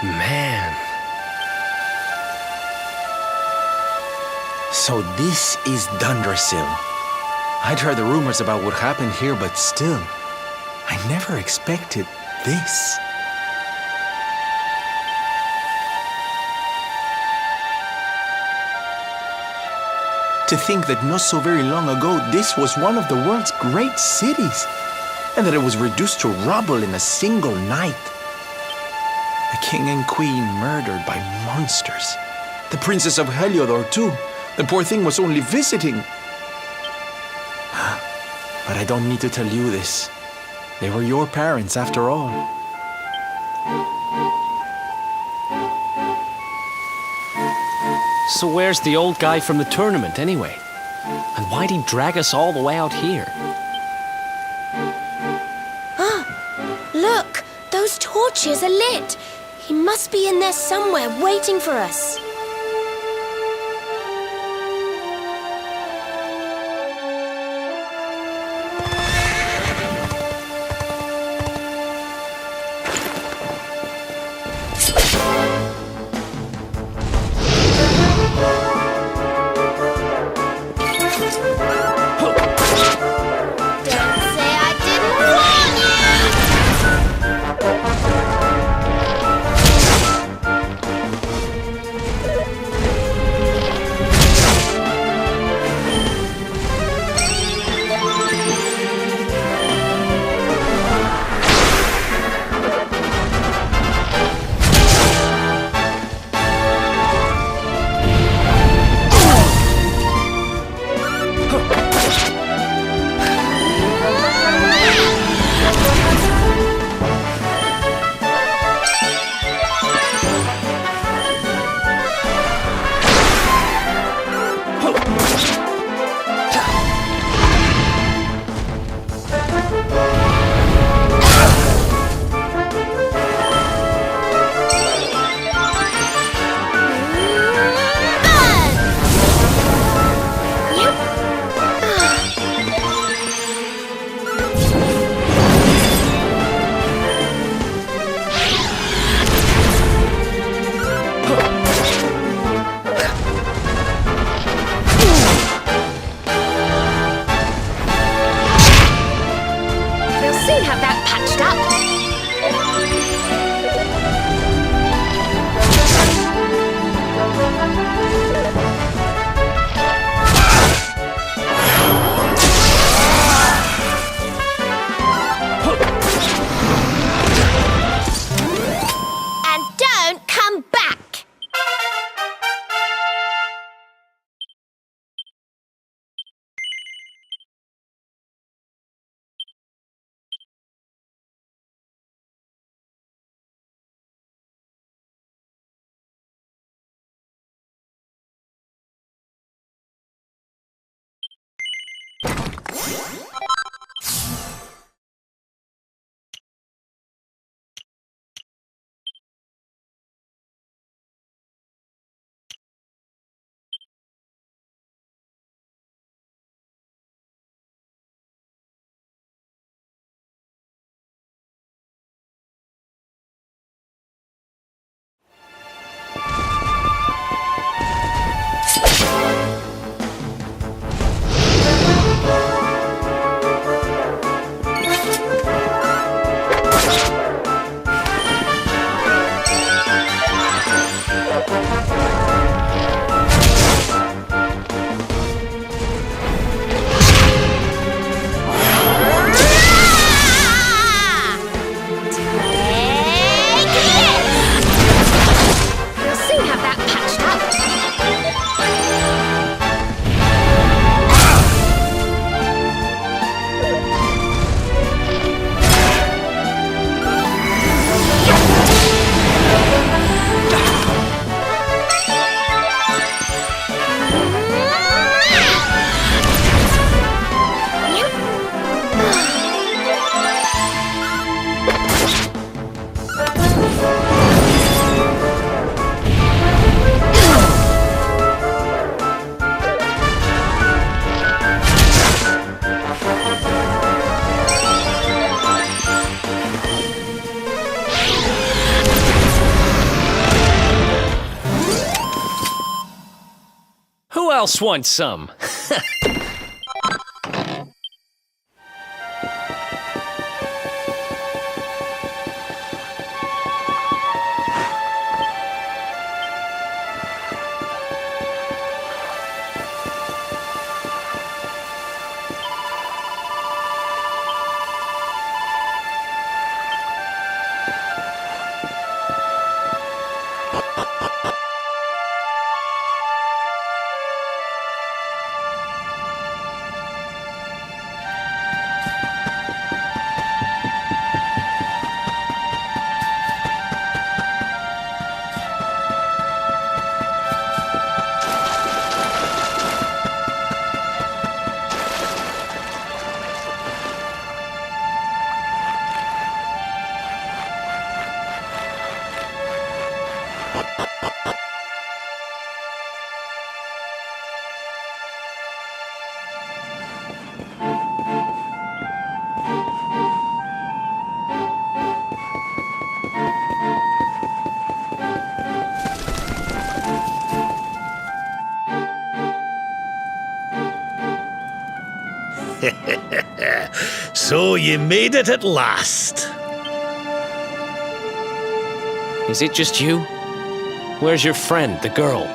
Man. So this is Dundrasil. I'd heard the rumors about what happened here, but still, I never expected this. To think that not so very long ago, this was one of the world's great cities, and that it was reduced to rubble in a single night. The king and queen murdered by monsters. The princess of Heliodor, too. The poor thing was only visiting. But I don't need to tell you this. They were your parents, after all. So where's the old guy from the tournament, anyway? And why'd he drag us all the way out here? Ah, look! Those torches are lit! He must be in there somewhere, waiting for us. else wants some? So you made it at last. Is it just you? Where's your friend, the girl?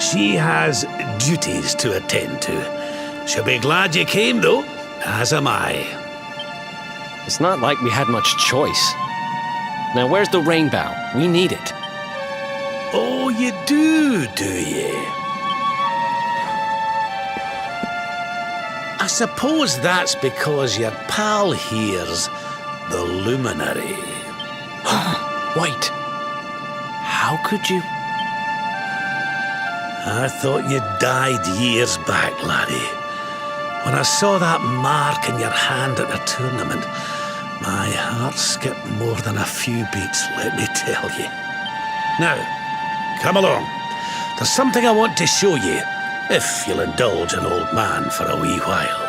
She has duties to attend to. She'll be glad you came, though, as am I. It's not like we had much choice. Now, where's the rainbow? We need it. Oh, you do you? I suppose that's because your pal here's the luminary. Wait. How could you? I thought you died years back, laddie. When I saw that mark in your hand at the tournament, my heart skipped more than a few beats, let me tell you. Now, come along. There's something I want to show you, if you'll indulge an old man for a wee while.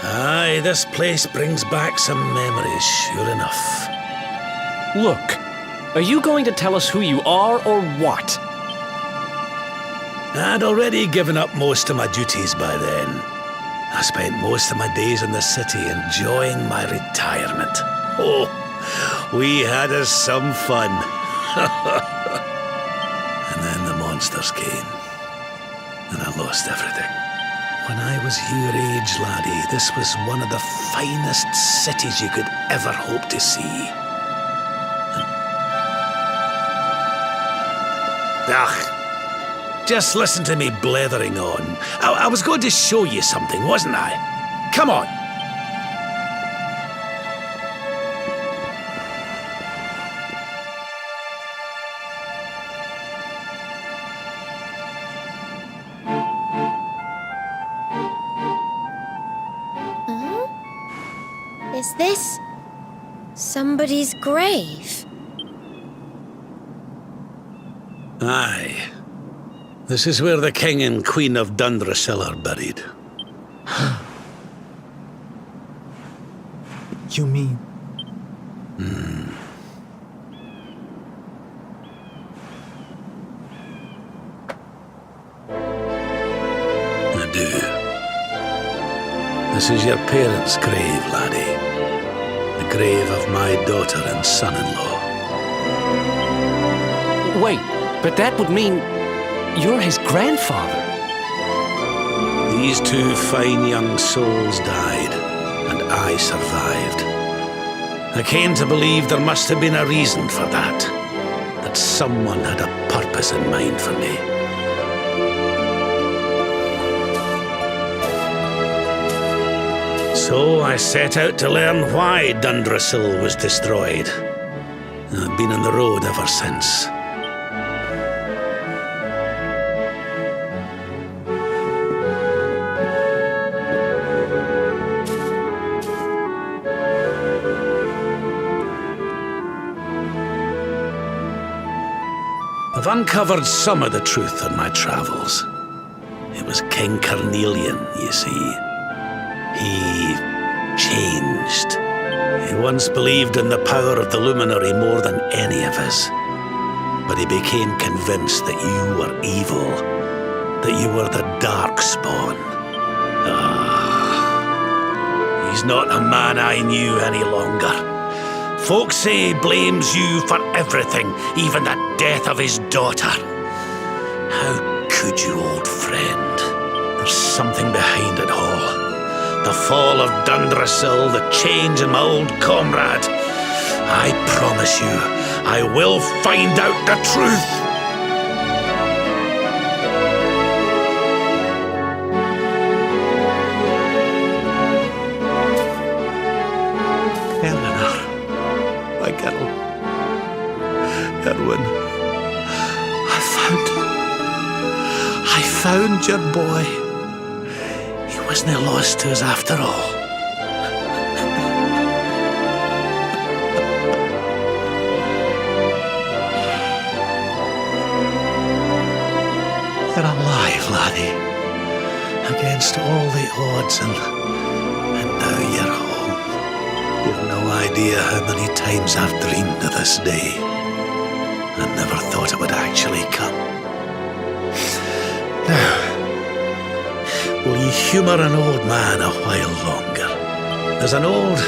Aye, this place brings back some memories, sure enough. Look, are you going to tell us who you are or what? I'd already given up most of my duties by then. I spent most of my days in the city enjoying my retirement. Oh, we had us some fun. And then the monsters came, and I lost everything. When I was your age, laddie, this was one of the finest cities you could ever hope to see. Just listen to me blethering on. I was going to show you something, wasn't I? Come on. Is this somebody's grave? Aye. This is where the King and Queen of Dundrasil are buried. You mean? I do. This is your parents' grave, laddie. The grave of my daughter and son-in-law. Wait, but that would mean... you're his grandfather. These two fine young souls died, and I survived. I came to believe there must have been a reason for that someone had a purpose in mind for me. So I set out to learn why Dundrasil was destroyed. I've been on the road ever since. I've uncovered some of the truth on my travels. It was King Carnelian, you see. He changed. He once believed in the power of the luminary more than any of us. But he became convinced that you were evil, that you were the Darkspawn. He's not a man I knew any longer. Folks say he blames you for everything, even the death of his daughter. How could you, old friend? There's something behind it all. The fall of Dundrasil, the change in my old comrade. I promise you, I will find out the truth. My girl. Erwin. I found your boy. He wasn't lost to us after all. You're alive, laddie. Against all the odds, and now you're home. You've no idea how many times I've dreamed of this day. I never thought it would actually come. Now, will you humour an old man a while longer? There's an old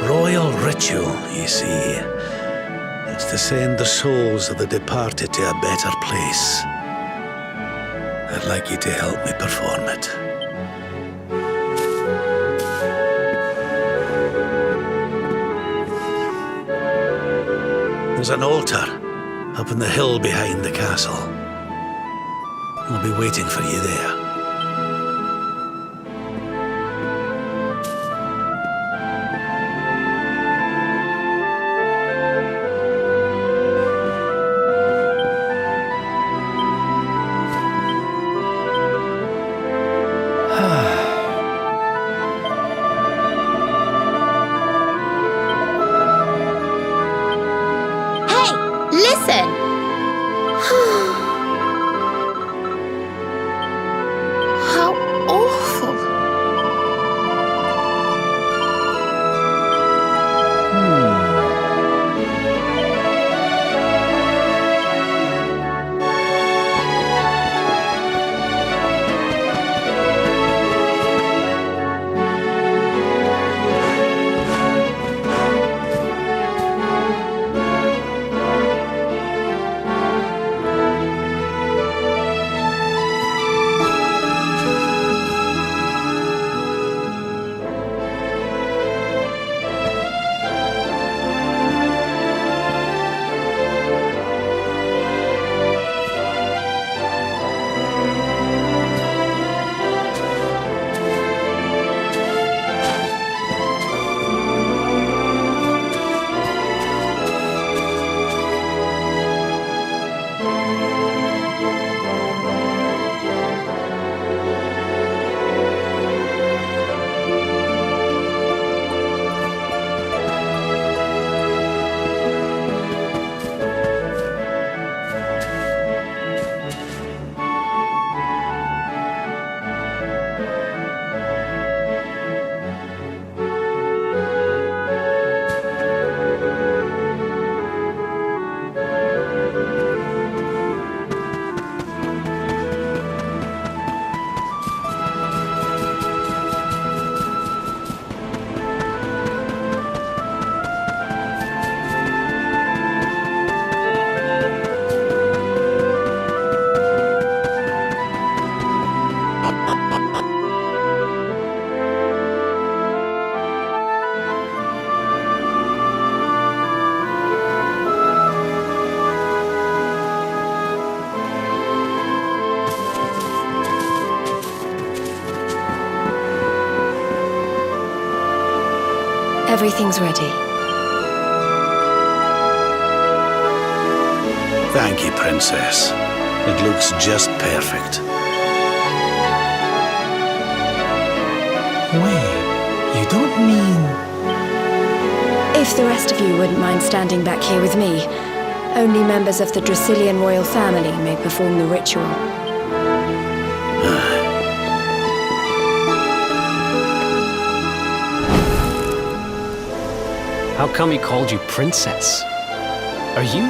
royal ritual, you see. It's to send the souls of the departed to a better place. I'd like you to help me perform it. There's an altar up on the hill behind the castle. I'll be waiting for you there. Listen! Everything's ready. Thank you, Princess. It looks just perfect. Wait, you don't mean... If the rest of you wouldn't mind standing back here with me, only members of the Dracilian royal family may perform the ritual. How come he called you princess? Are you?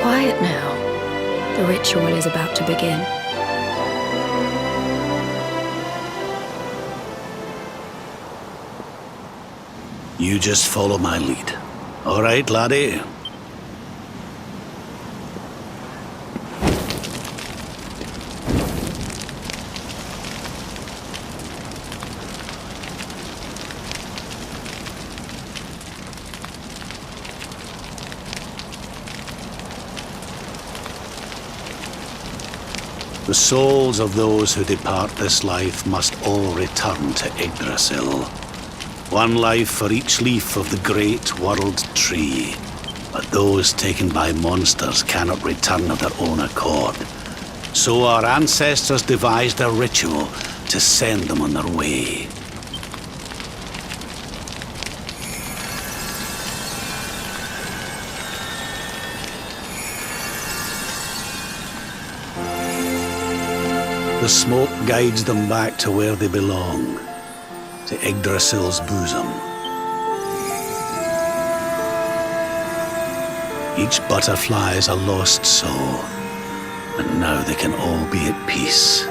Quiet now. The ritual is about to begin. You just follow my lead. All right, laddie? The souls of those who depart this life must all return to Yggdrasil. One life for each leaf of the great world tree. But those taken by monsters cannot return of their own accord. So our ancestors devised a ritual to send them on their way. The smoke guides them back to where they belong, to Yggdrasil's bosom. Each butterfly is a lost soul, and now they can all be at peace.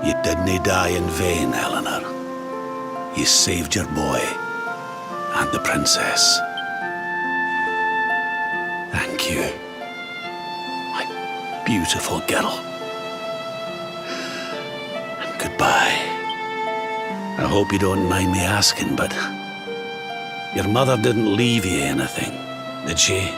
You didn't die in vain, Eleanor. You saved your boy and the princess. Thank you, my beautiful girl. And goodbye. I hope you don't mind me asking, but your mother didn't leave you anything, did she?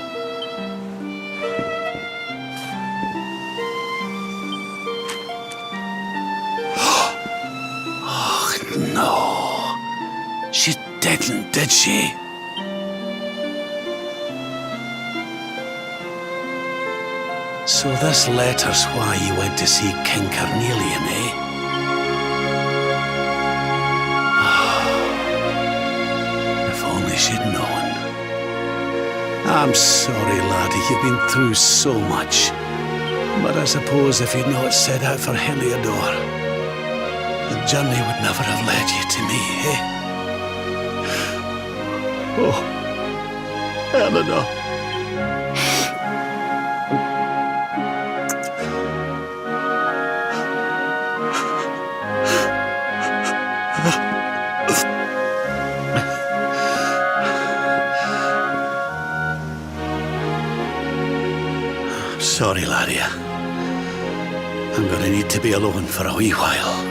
No, she didn't, did she? So this letter's why you went to see King Carnelian, eh? If only she'd known. I'm sorry, laddie, you've been through so much. But I suppose if you'd not set out for Heliodor, the journey would never have led you to me, eh? Oh, Eleanor. Sorry, laddie. I'm gonna need to be alone for a wee while.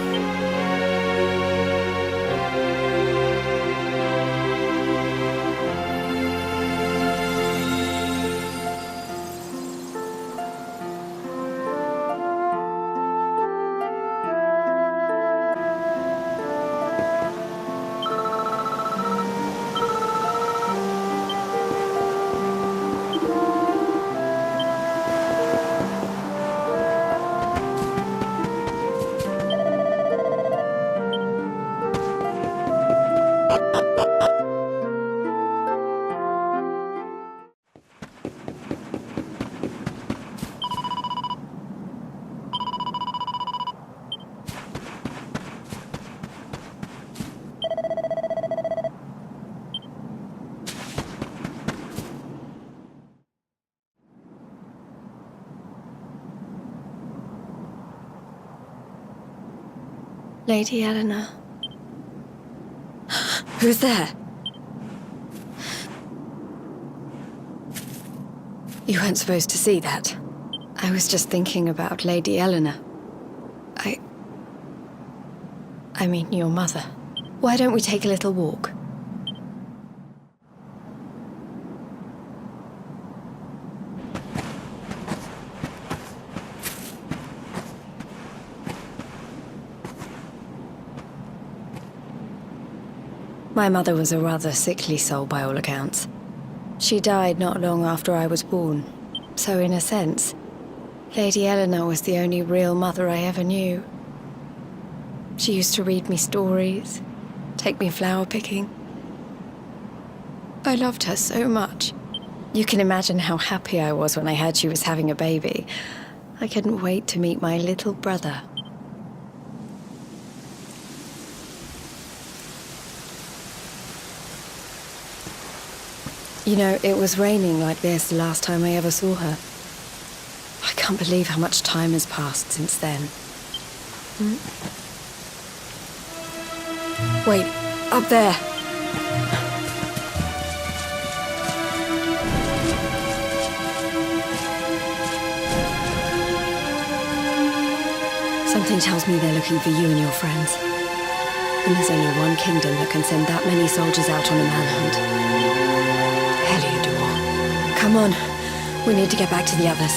Lady Eleanor. Who's there? You weren't supposed to see that. I was just thinking about Lady Eleanor. I mean, your mother. Why don't we take a little walk? My mother was a rather sickly soul by all accounts. She died not long after I was born, so in a sense, Lady Eleanor was the only real mother I ever knew. She used to read me stories, take me flower picking. I loved her so much. You can imagine how happy I was when I heard she was having a baby. I couldn't wait to meet my little brother. You know, it was raining like this the last time I ever saw her. I can't believe how much time has passed since then. Wait, up there. Something tells me they're looking for you and your friends. And there's only one kingdom that can send that many soldiers out on a manhunt. Come on, we need to get back to the others.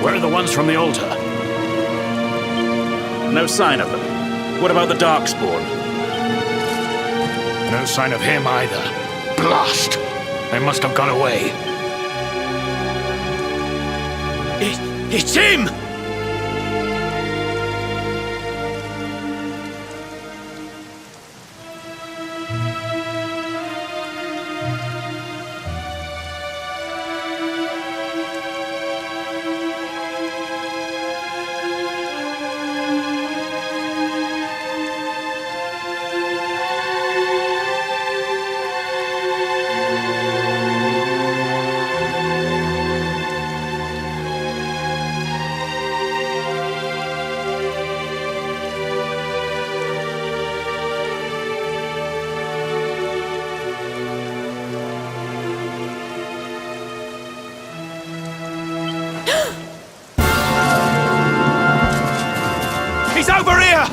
Where are the ones from the altar? No sign of them. What about the Darkspawn? No sign of him either. Blast! They must have gone away. It's him! He's over here!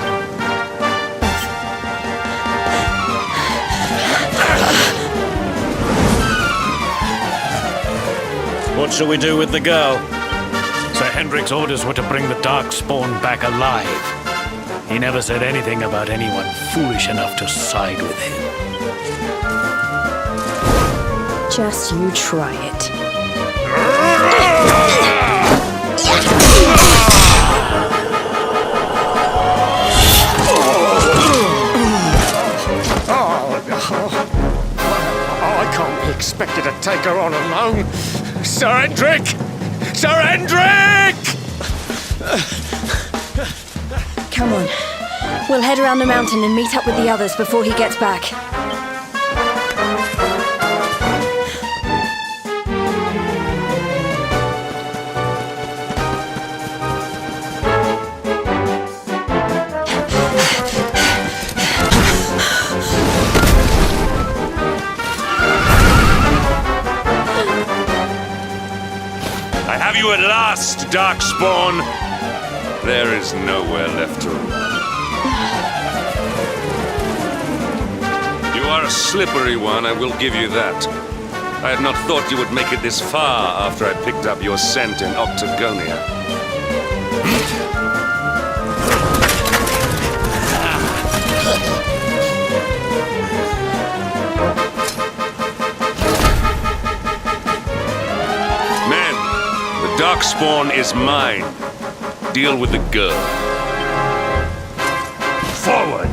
What shall we do with the girl? Sir Hendrik's orders were to bring the Darkspawn back alive. He never said anything about anyone foolish enough to side with him. Just you try it. I can't be expected to take her on alone. Sir Hendrik! Sir Hendrik! Come on. We'll head around the mountain and meet up with the others before he gets back. I have you at last, Darkspawn. There is nowhere left to run. You are a slippery one, I will give you that. I had not thought you would make it this far after I picked up your scent in Octagonia. Darkspawn is mine. Deal with the girl. Forward!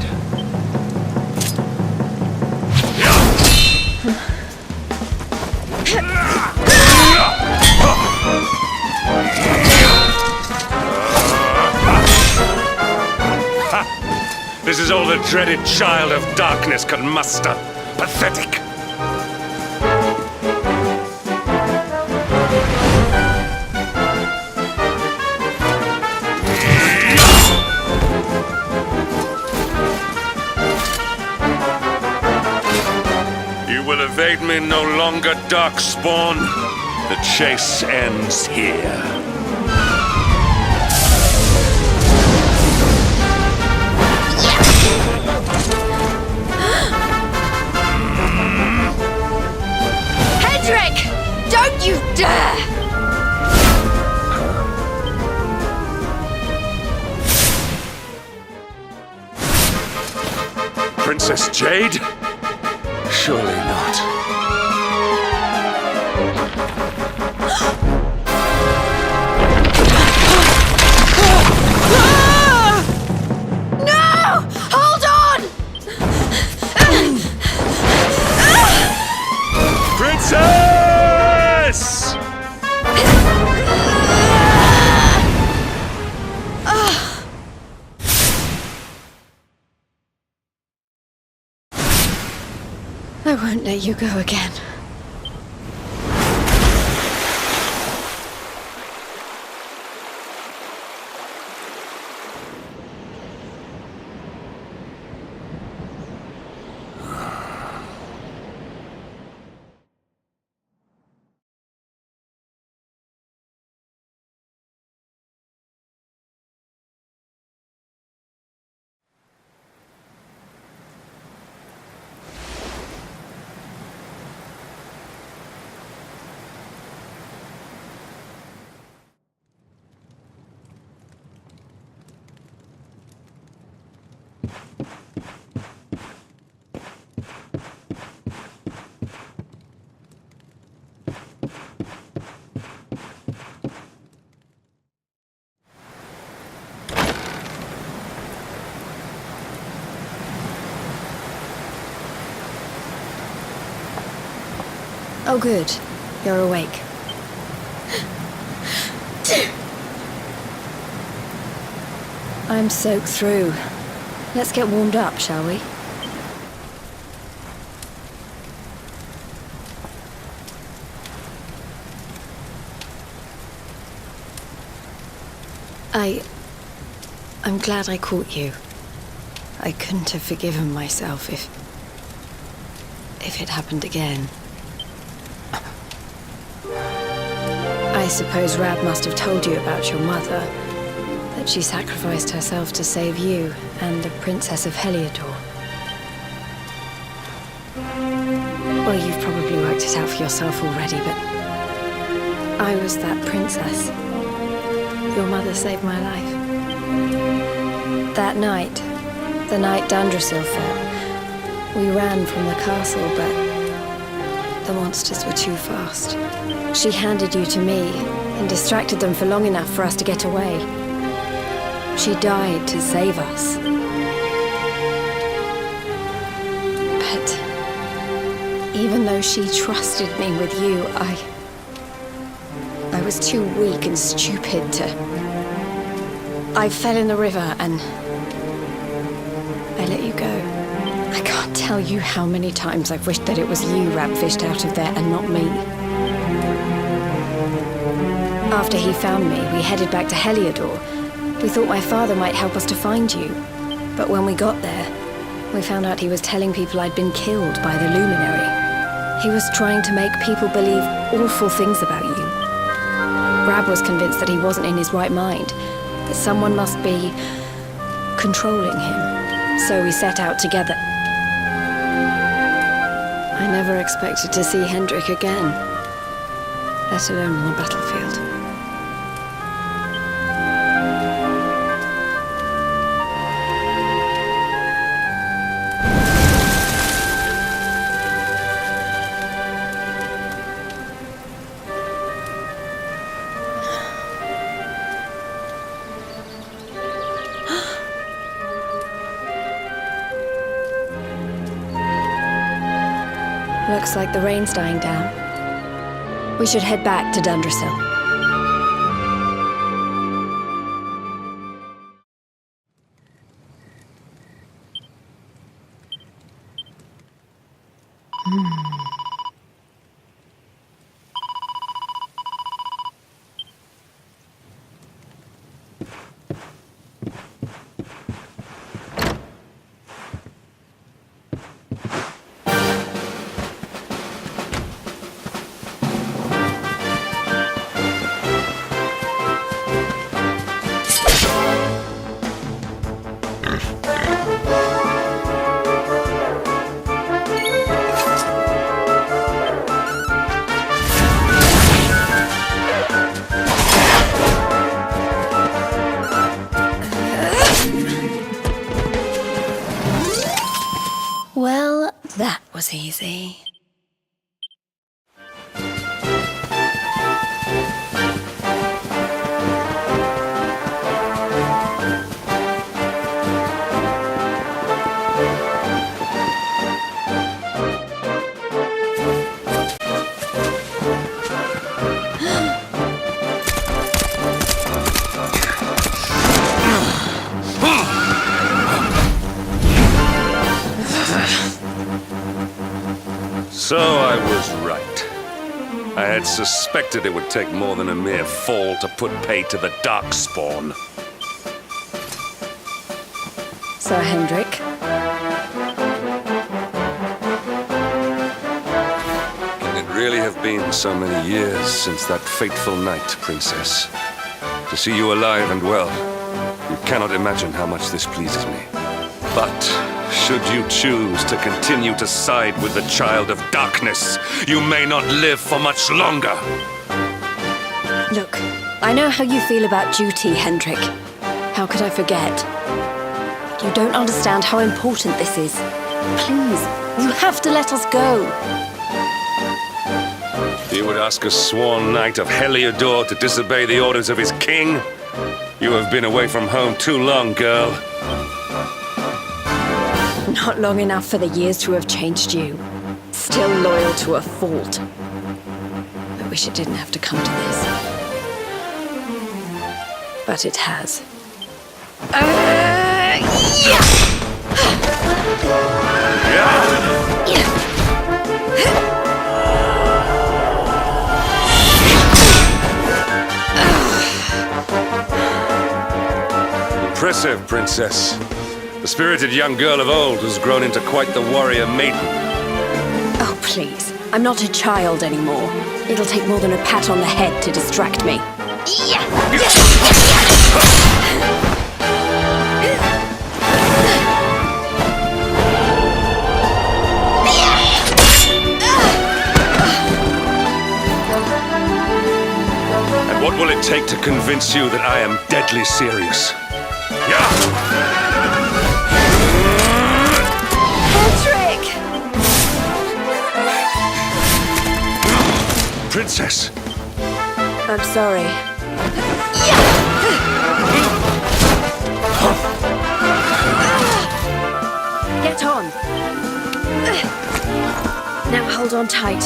This is all the dreaded child of darkness can muster. Pathetic! You will evade me no longer, Darkspawn. The chase ends here. Hendrik! Don't you dare! Princess Jade? Surely not. No! Hold on! Princess! I won't let you go again. Oh, good. You're awake. I'm soaked through. Let's get warmed up, shall we? I'm glad I caught you. I couldn't have forgiven myself if it happened again. I suppose Rab must have told you about your mother, that she sacrificed herself to save you and the Princess of Heliodor. Well, you've probably worked it out for yourself already, but I was that princess. Your mother saved my life. That night, the night Dundrasil fell, we ran from the castle, but the monsters were too fast. She handed you to me and distracted them for long enough for us to get away. She died to save us. But even though she trusted me with you, I was too weak and stupid to... I fell in the river and I let you go. I can't tell you how many times I've wished that it was you Rab fished out of there and not me. After he found me, we headed back to Heliodor. We thought my father might help us to find you. But when we got there, we found out he was telling people I'd been killed by the Luminary. He was trying to make people believe awful things about you. Rab was convinced that he wasn't in his right mind, that someone must be controlling him. So we set out together. I never expected to see Hendrik again, let alone on the battlefield. Looks like the rain's dying down. We should head back to Dundrasil. Well, that was easy. So I was right. I had suspected it would take more than a mere fall to put pay to the Darkspawn. Sir Hendrik? Can it really have been so many years since that fateful night, Princess? To see you alive and well, you cannot imagine how much this pleases me. But should you choose to continue to side with the Child of Darkness, you may not live for much longer. Look, I know how you feel about duty, Hendrik. How could I forget? You don't understand how important this is. Please, you have to let us go. You would ask a sworn knight of Heliodor to disobey the orders of his king? You have been away from home too long, girl. Not long enough for the years to have changed you. Still loyal to a fault. I wish it didn't have to come to this. But it has. Impressive, Princess. The spirited young girl of old has grown into quite the warrior maiden. Oh, please. I'm not a child anymore. It'll take more than a pat on the head to distract me. And what will it take to convince you that I am deadly serious? Princess! I'm sorry. Get on. Now hold on tight.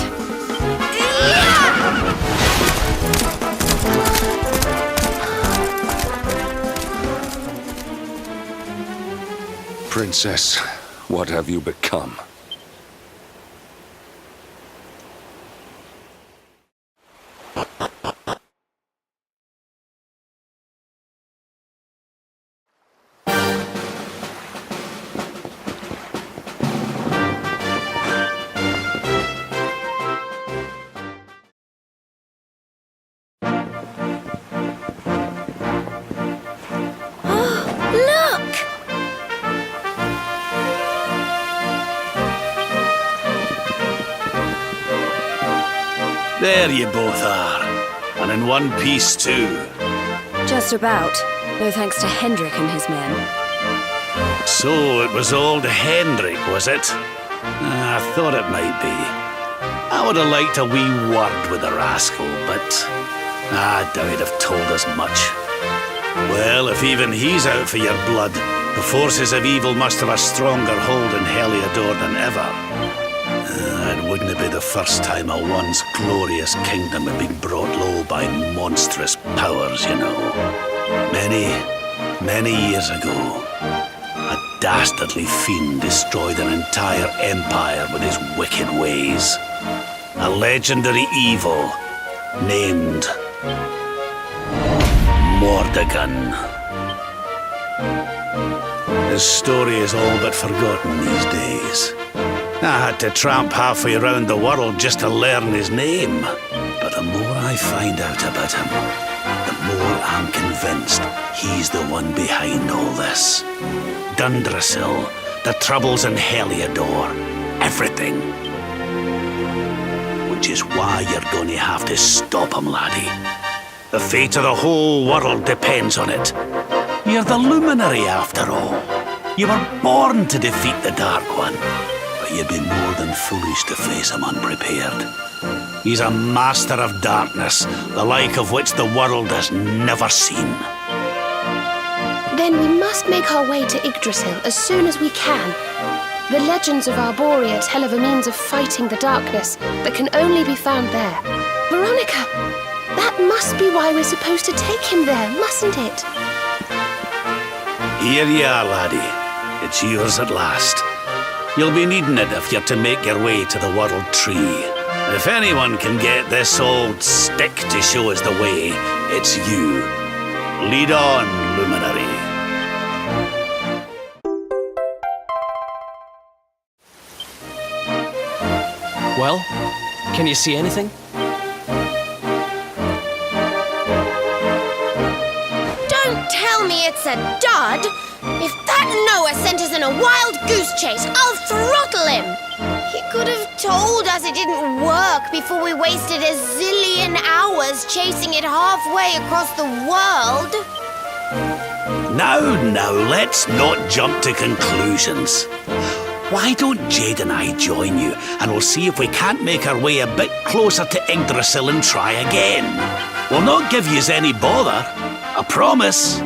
Princess, what have you become? There you both are. And in one piece, too. Just about. No thanks to Hendrik and his men. So it was old Hendrik, was it? I thought it might be. I would have liked a wee word with the rascal, but I doubt he'd have told us much. Well, if even he's out for your blood, the forces of evil must have a stronger hold in Heliodor than ever. It wouldn't be the first time a once glorious kingdom had been brought low by monstrous powers, you know. Many years ago, a dastardly fiend destroyed an entire empire with his wicked ways. A legendary evil named Mordegon. His story is all but forgotten these days. I had to tramp halfway around the world just to learn his name. But the more I find out about him, the more I'm convinced he's the one behind all this. Dundrasil, the troubles in Heliodor, everything. Which is why you're going to have to stop him, laddie. The fate of the whole world depends on it. You're the luminary, after all. You were born to defeat the Dark One. you'd be more than foolish to face him unprepared. He's a master of darkness, the like of which the world has never seen. Then we must make our way to Yggdrasil as soon as we can. The legends of Arborea tell of a means of fighting the darkness that can only be found there. Veronica, that must be why we're supposed to take him there, mustn't it? Here you are, laddie. It's yours at last. You'll be needing it if you're to make your way to the World Tree. If anyone can get this old stick to show us the way, it's you. Lead on, Luminary. Well, can you see anything? Don't tell me it's a dud! If that Noah sent us in a wild goose chase, I'll throttle him! He could have told us it didn't work before we wasted a zillion hours chasing it halfway across the world. Now, let's not jump to conclusions. Why don't Jade and I join you, and we'll see if we can't make our way a bit closer to Yggdrasil and try again. We'll not give yous any bother, I promise.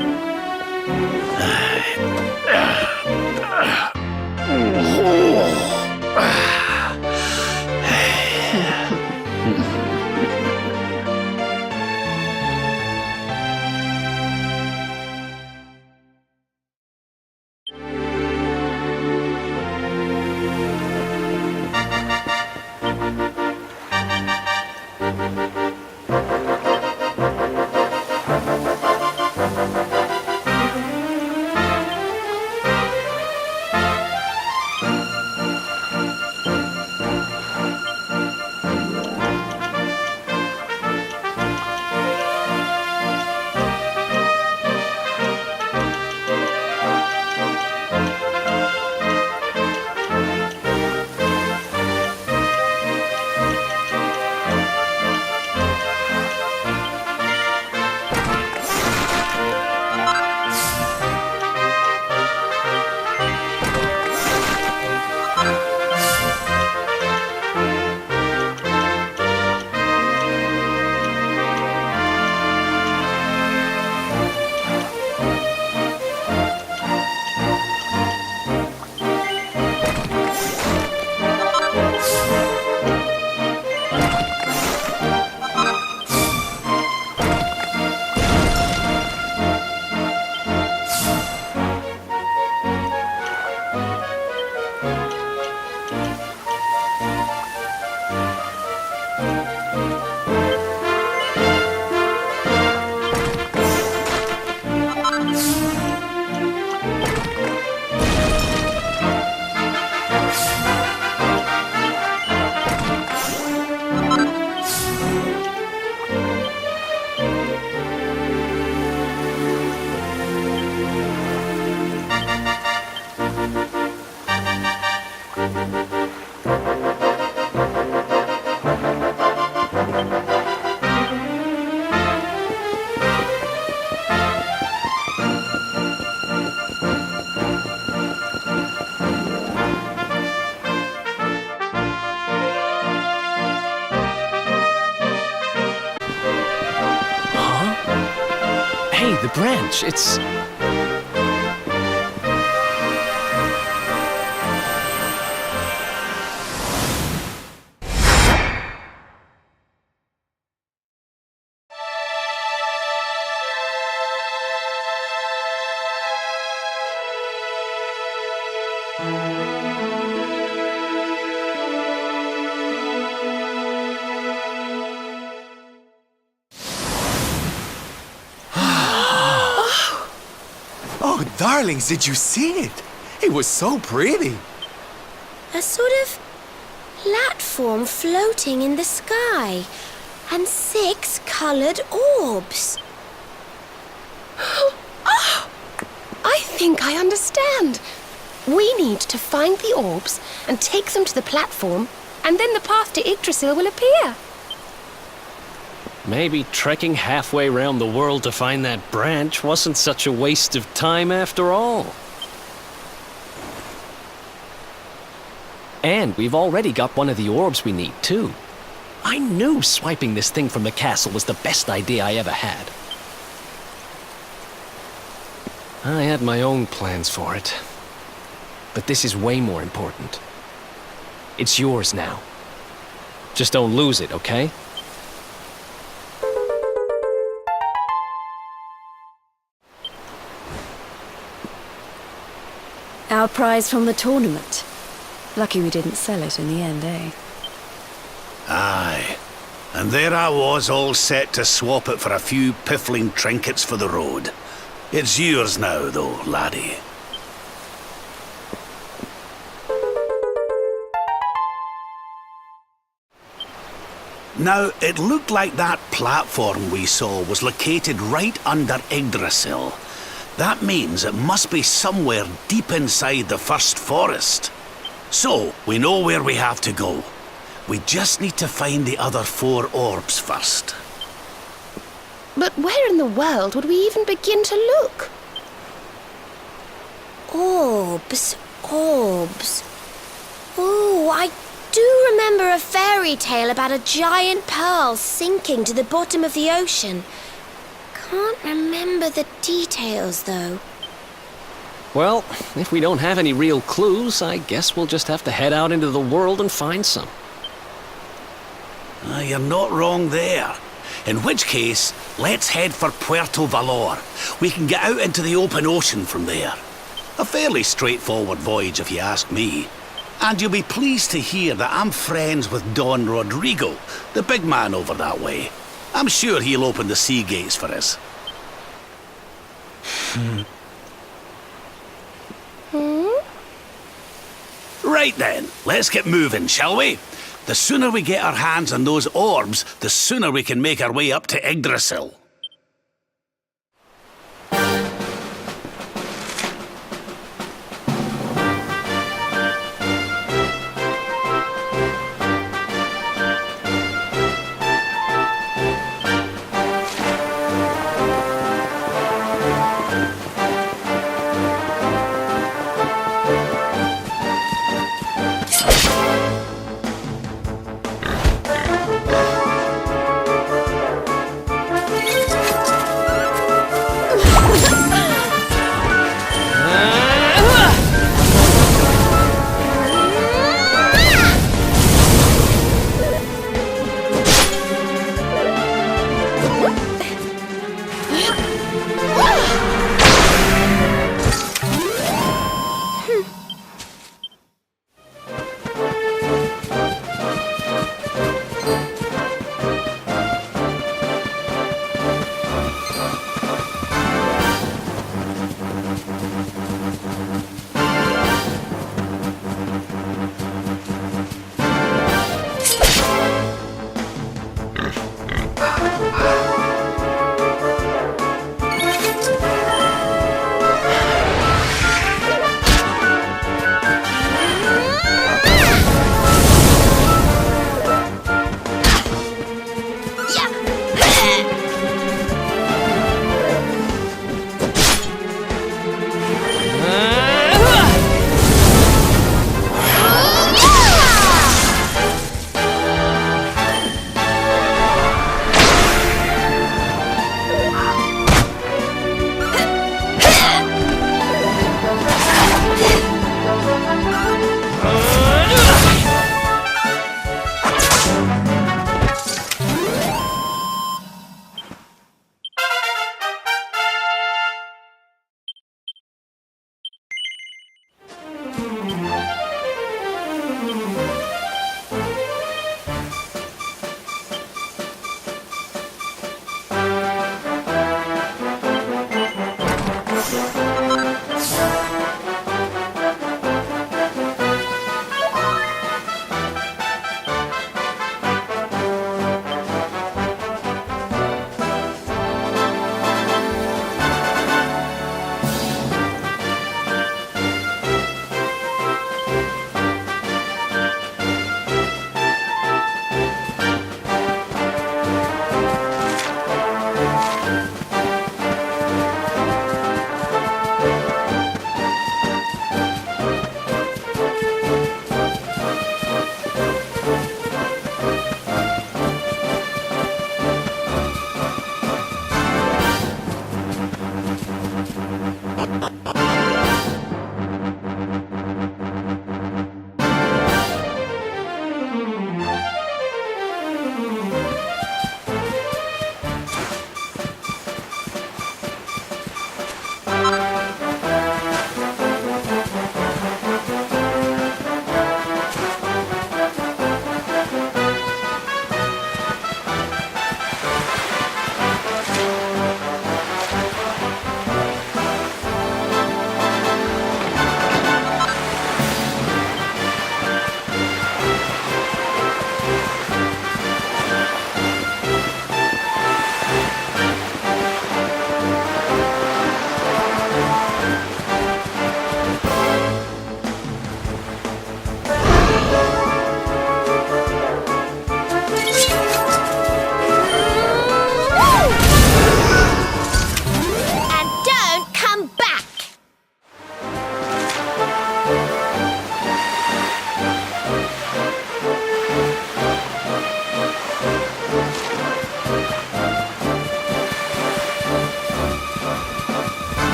Hey, the branch, it's... Oh, darlings, did you see it? It was so pretty. A sort of platform floating in the sky, and 6 colored orbs. Oh, I think I understand. We need to find the orbs and take them to the platform, and then the path to Yggdrasil will appear. Maybe trekking halfway around the world to find that branch wasn't such a waste of time after all. And we've already got one of the orbs we need, too. I knew swiping this thing from the castle was the best idea I ever had. I had my own plans for it. But this is way more important. It's yours now. Just don't lose it, okay? Our prize from the tournament. Lucky we didn't sell it in the end, eh? Aye. And there I was, all set to swap it for a few piffling trinkets for the road. It's yours now, though, laddie. Now, it looked like that platform we saw was located right under Yggdrasil. That means it must be somewhere deep inside the first forest. So, we know where we have to go. We just need to find the other 4 orbs first. But where in the world would we even begin to look? Orbs. Oh, I do remember a fairy tale about a giant pearl sinking to the bottom of the ocean. Can't remember the details, though. Well, if we don't have any real clues, I guess we'll just have to head out into the world and find some. You're not wrong there. In which case, let's head for Puerto Valor. We can get out into the open ocean from there. A fairly straightforward voyage, if you ask me. And you'll be pleased to hear that I'm friends with Don Rodrigo, the big man over that way. I'm sure he'll open the sea gates for us. Right then, let's get moving, shall we? The sooner we get our hands on those orbs, the sooner we can make our way up to Yggdrasil.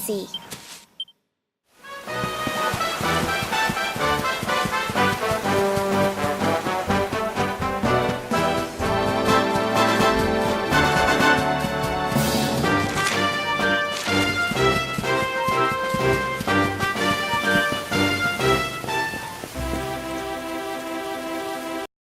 easy.